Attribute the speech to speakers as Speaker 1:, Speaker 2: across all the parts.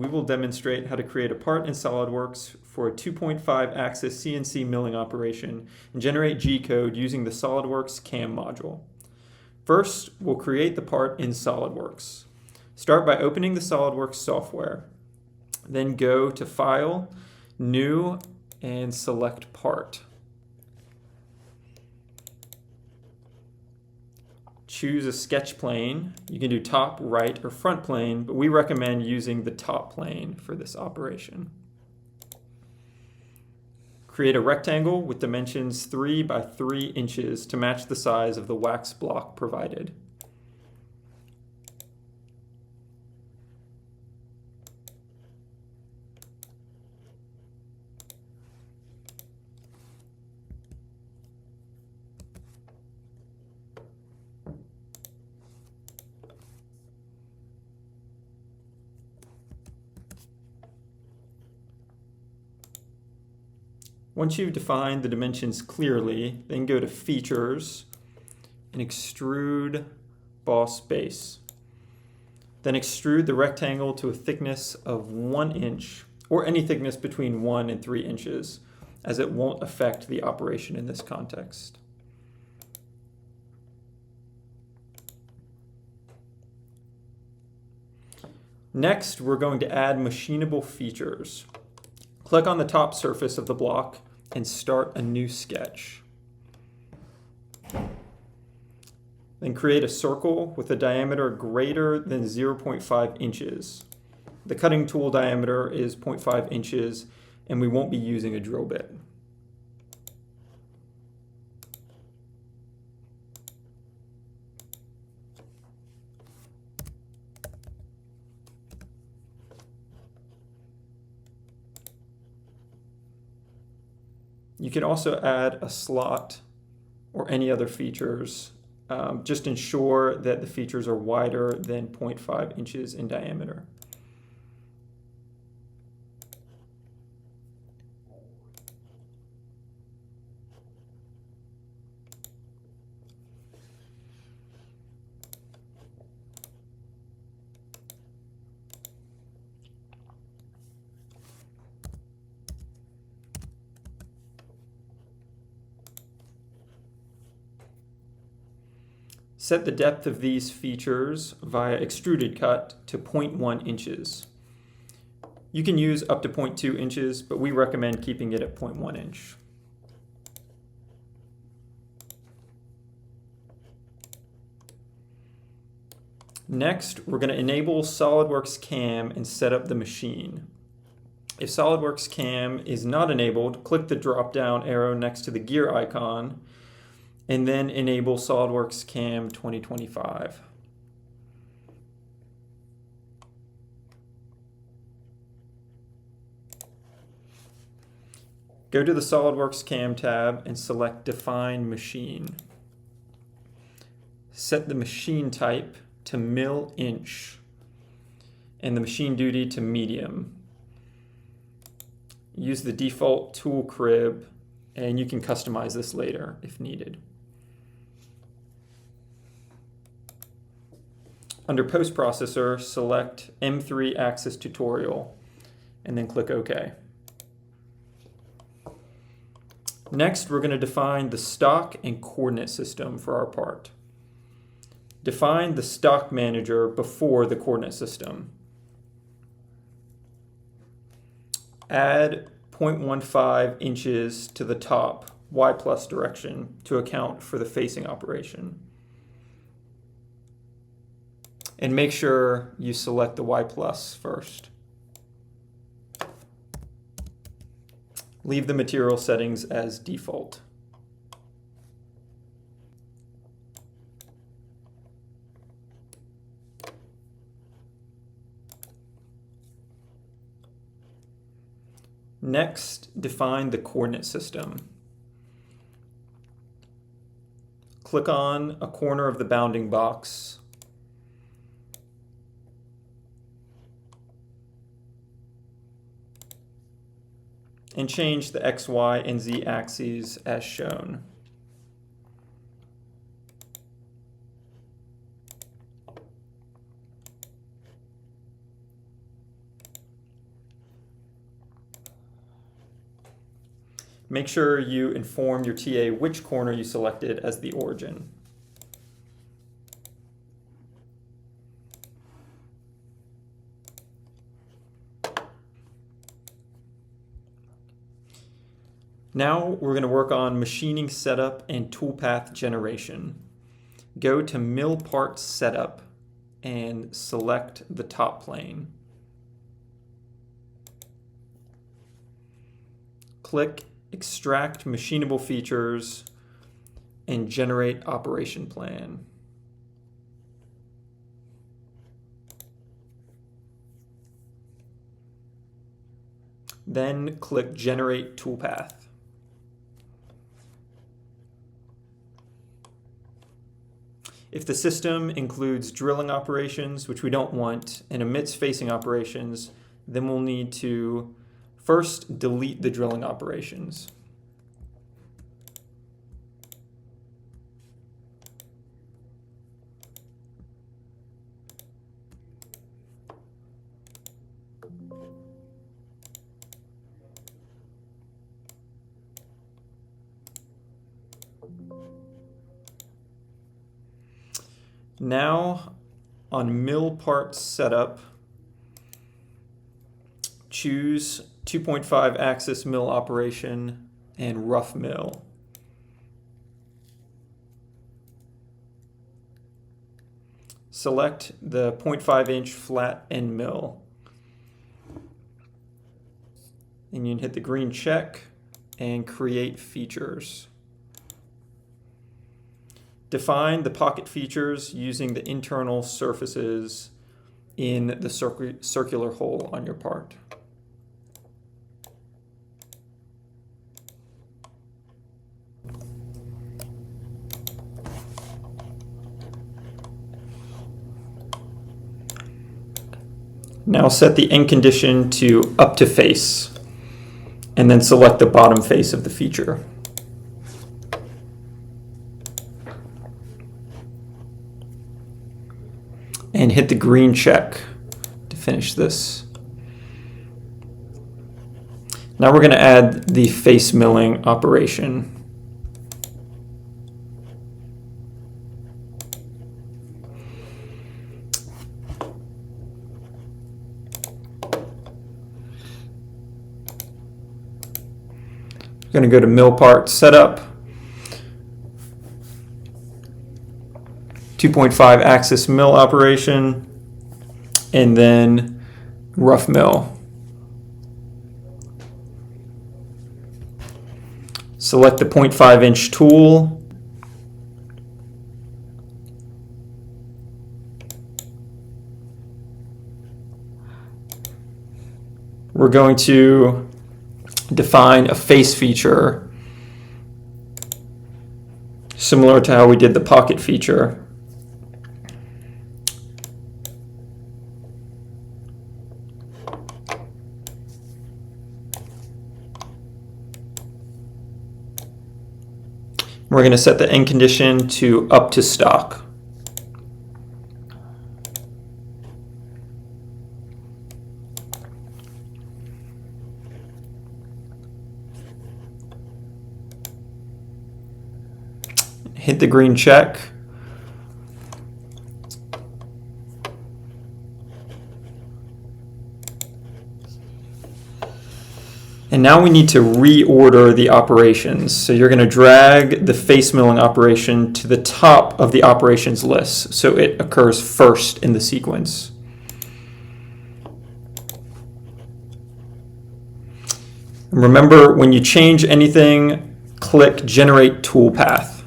Speaker 1: we will demonstrate how to create a part in SolidWorks for a 2.5 axis CNC milling operation and generate G-code using the SolidWorks CAM module. First, we'll create the part in SolidWorks. Start by opening the SolidWorks software. Then go to File, New, and select Part. Choose a sketch plane. You can do top, right, or front plane, but we recommend using the top plane for this operation. Create a rectangle with dimensions 3 by 3 inches to match the size of the wax block provided. Once you've defined the dimensions clearly, then go to Features and Extrude Boss Base. Then extrude the rectangle to a thickness of 1 inch, or any thickness between 1 and 3 inches, as it won't affect the operation in this context. Next, we're going to add machinable features. Click on the top surface of the block and start a new sketch. Then create a circle with a diameter greater than 0.5 inches. The cutting tool diameter is 0.5 inches, and we won't be using a drill bit. You can also add a slot or any other features. Just ensure that the features are wider than 0.5 inches in diameter. Set the depth of these features via extruded cut to 0.1 inches. You can use up to 0.2 inches, but we recommend keeping it at 0.1 inch. Next, we're going to enable SolidWorks CAM and set up the machine. If SolidWorks CAM is not enabled, click the drop-down arrow next to the gear icon and then enable SolidWorks CAM 2025. Go to the SolidWorks CAM tab and select Define Machine. Set the machine type to mill inch and the machine duty to medium. Use the default tool crib, and you can customize this later if needed. Under Post Processor, select M3 Axis Tutorial, and then click OK. Next, we're going to define the stock and coordinate system for our part. Define the stock manager before the coordinate system. Add 0.15 inches to the top Y+ direction to account for the facing operation. And make sure you select the Y+ first. Leave the material settings as default. Next, define the coordinate system. Click on a corner of the bounding box. And change the X, Y, and Z axes as shown. Make sure you inform your TA which corner you selected as the origin. Now we're going to work on machining setup and toolpath generation. Go to Mill Parts Setup and select the top plane. Click Extract Machinable Features and Generate Operation Plan. Then click Generate Toolpath. If the system includes drilling operations, which we don't want, and omits facing operations, then we'll need to first delete the drilling operations. Now, on Mill Parts Setup, choose 2.5 axis mill operation and rough mill. Select the 0.5-inch flat end mill. And you can hit the green check and create features. Define the pocket features using the internal surfaces in the circular hole on your part. Now set the end condition to up to face, and then select the bottom face of the feature. And hit the green check to finish this. Now we're going to add the face milling operation. We're going to go to Mill Part Setup, 2.5 axis mill operation, and then rough mill. Select the 0.5-inch tool. We're going to define a face feature similar to how we did the pocket feature. We're going to set the end condition to up to stock. Hit the green check. And now we need to reorder the operations. So you're going to drag the face milling operation to the top of the operations list so it occurs first in the sequence. And remember, when you change anything, click Generate Toolpath.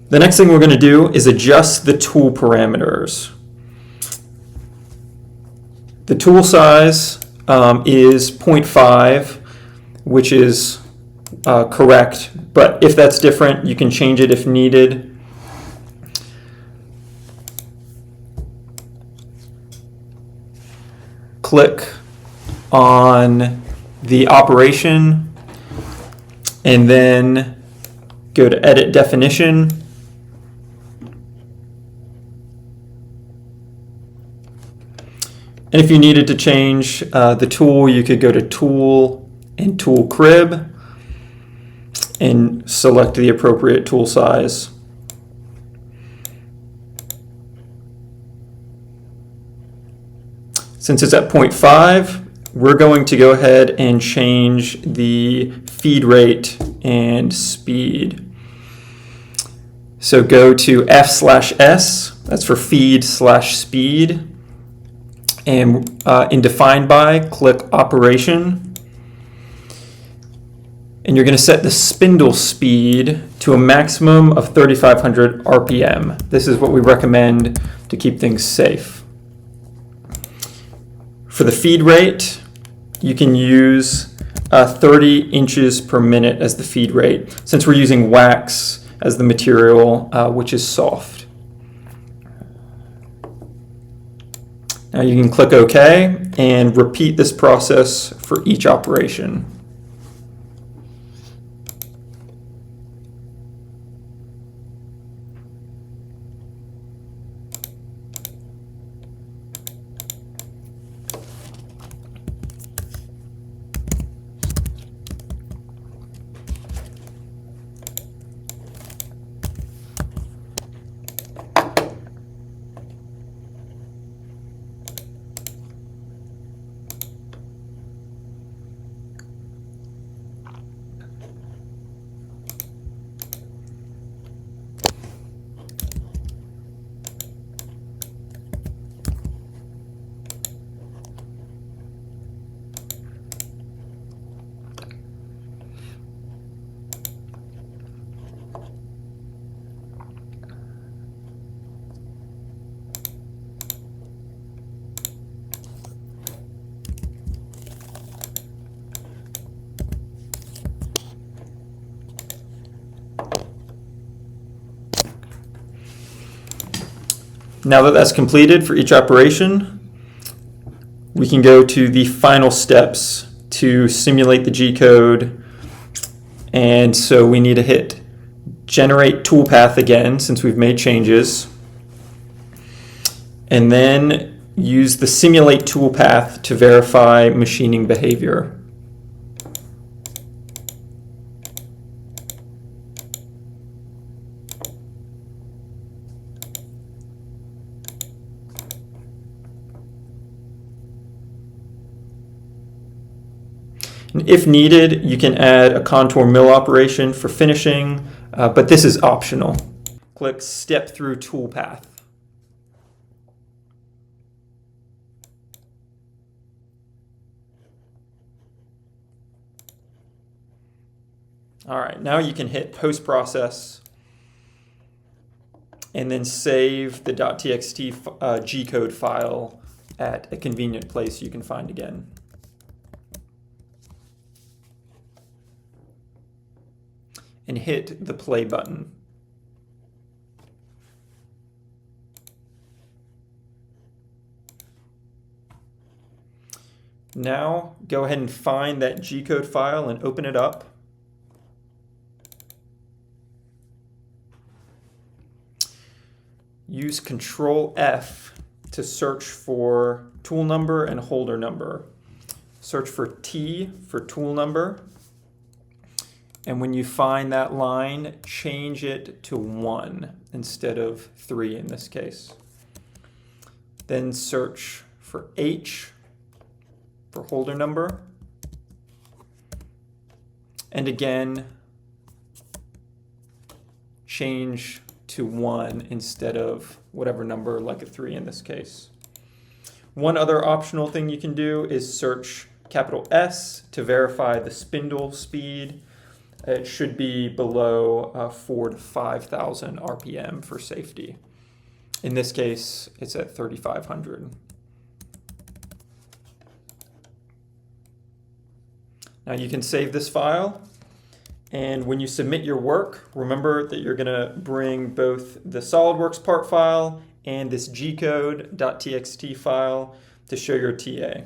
Speaker 1: The next thing we're going to do is adjust the tool parameters. The tool size is 0.5, which is correct, but if that's different, you can change it if needed. Click on the operation and then go to Edit Definition. And if you needed to change the tool, you could go to Tool and Tool Crib and select the appropriate tool size. Since it's at 0.5, we're going to go ahead and change the feed rate and speed. So go to F/S, that's for feed/speed. And in Define By, click Operation. And you're going to set the spindle speed to a maximum of 3,500 RPM. This is what we recommend to keep things safe. For the feed rate, you can use 30 inches per minute as the feed rate, since we're using wax as the material, which is soft. Now you can click OK and repeat this process for each operation. Now that that's completed for each operation, we can go to the final steps to simulate the G-code. And so we need to hit Generate Toolpath again, since we've made changes. And then use the Simulate Toolpath to verify machining behavior. And if needed, you can add a contour mill operation for finishing, but this is optional. Click Step Through Toolpath. All right, now you can hit Post-Process and then save the .txt G-code file at a convenient place you can find again. And hit the play button. Now go ahead and find that G-code file and open it up. Use Control F to search for tool number and holder number. Search for T for tool number. And when you find that line, change it to 1 instead of 3 in this case. Then search for H for holder number. And again, change to 1 instead of whatever number, like a 3 in this case. One other optional thing you can do is search capital S to verify the spindle speed. It should be below 4,000 to 5,000 RPM for safety. In this case, it's at 3,500. Now you can save this file, and when you submit your work, remember that you're going to bring both the SolidWorks part file and this G-code.txt file to show your TA.